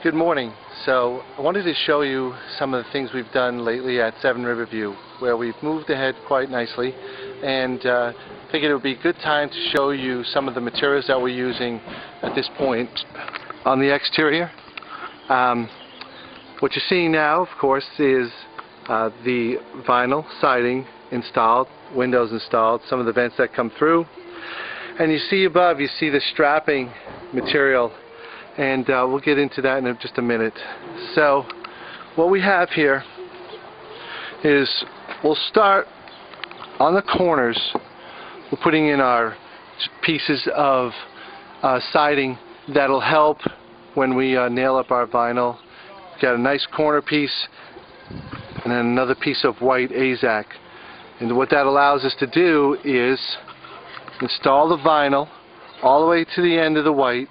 Good morning. So I wanted to show you some of the things we've done lately at 7 Riverview, where we've moved ahead quite nicely, and figured it would be a good time to show you some of the materials that we're using at this point on the exterior. What you're seeing now, of course, is the vinyl siding installed, windows installed, some of the vents that come through, and you see above, you see the strapping material. And we'll get into that in just a minute. So what we have here is we'll start on the corners. We're putting in our pieces of siding that'll help when we nail up our vinyl. We've got a nice corner piece and then another piece of white AZAC. And what that allows us to do is install the vinyl all the way to the end of the white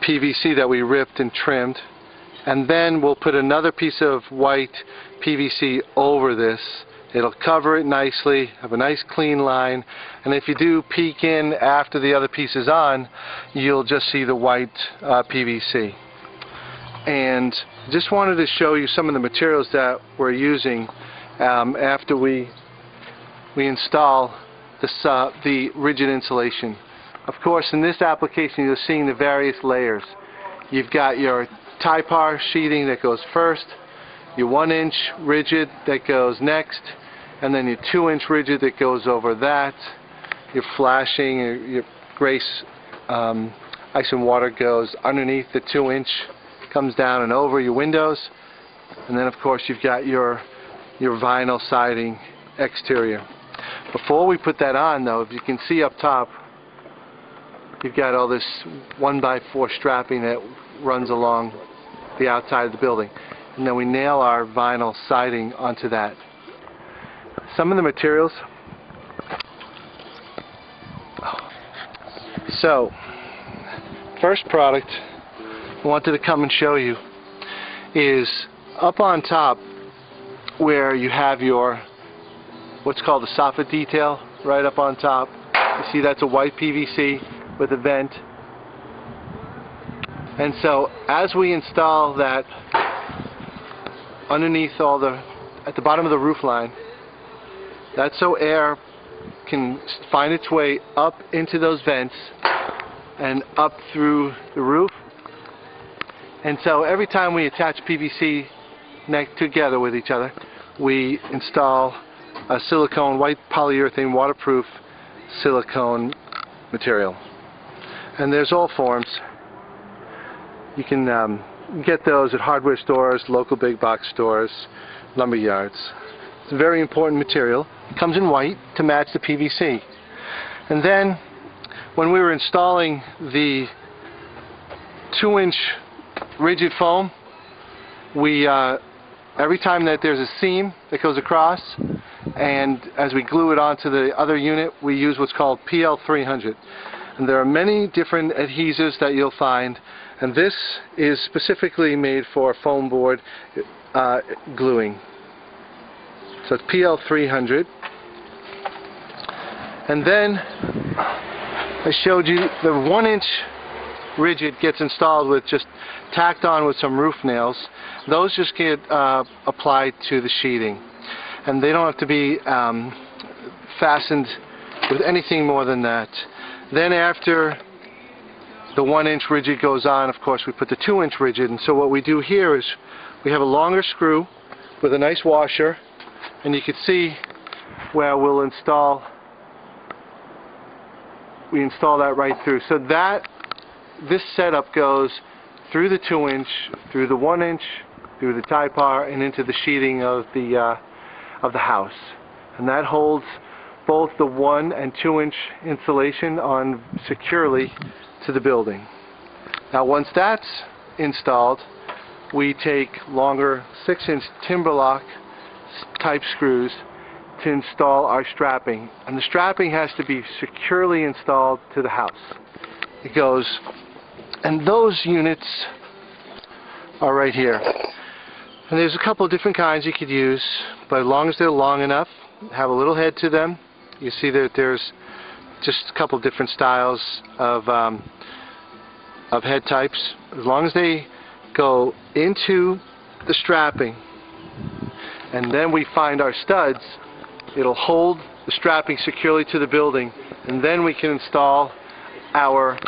PVC that we ripped and trimmed, and then we'll put another piece of white PVC over this. It'll cover it nicely, have a nice clean line, and if you do peek in after the other piece is on, you'll just see the white PVC. And just wanted to show you some of the materials that we're using after we install this, the rigid insulation. Of course, in this application, you're seeing the various layers. You've got your Typar sheeting that goes first, your 1-inch rigid that goes next, and then your 2-inch rigid that goes over that. Your flashing, your Grace ice and water goes underneath the 2-inch, comes down and over your windows, and then of course you've got your vinyl siding exterior. Before we put that on, though, if you can see up top, you've got all this 1x4 strapping that runs along the outside of the building. And then we nail our vinyl siding onto that. Some of the materials. So, first product I wanted to come and show you is up on top where you have your what's called the soffit detail right up on top. You see that's a white PVC with a vent, and so as we install that underneath at the bottom of the roof line, that's so air can find its way up into those vents and up through the roof. And so every time we attach PVC together with each other, we install a silicone, white polyurethane waterproof silicone material. And there's all forms. You can get those at hardware stores, local big box stores, lumber yards. It's a very important material. It comes in white to match the PVC. And then when we were installing the 2-inch rigid foam, we every time that there's a seam that goes across, and as we glue it onto the other unit, we use what's called PL300. And there are many different adhesives that you'll find, and this is specifically made for foam board gluing. So it's PL300. And then I showed you the 1-inch rigid gets installed with just tacked on with some roof nails. Those just get applied to the sheeting, and they don't have to be fastened with anything more than that. Then after the 1-inch rigid goes on, of course, we put the 2-inch rigid. And so what we do here is we have a longer screw with a nice washer, and you can see where we install that right through. So this setup goes through the 2-inch, through the 1-inch, through the Typar, and into the sheeting of the house. And that holds both the 1- and 2-inch insulation on securely to the building. Now once that's installed, we take longer 6-inch Timberlock type screws to install our strapping. And the strapping has to be securely installed to the house. It goes, and those units are right here. And there's a couple of different kinds you could use, but as long as they're long enough, have a little head to them. You see that there's just a couple different styles of of head types, as long as they go into the strapping and then we find our studs, it'll hold the strapping securely to the building, and then we can install our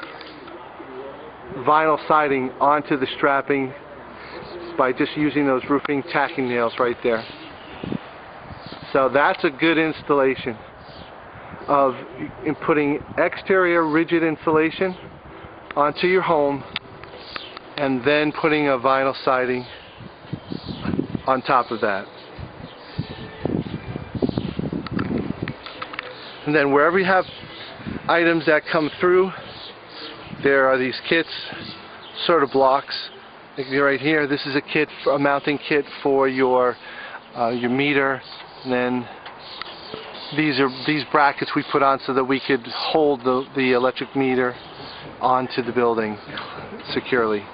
vinyl siding onto the strapping by just using those roofing tacking nails right there. So that's a good installation of putting exterior rigid insulation onto your home and then putting a vinyl siding on top of that. And then wherever you have items that come through, there are these kits, sort of blocks. Like right here, this is a kit, a mounting kit for your meter. And then these brackets we put on so that we could hold the electric meter onto the building securely.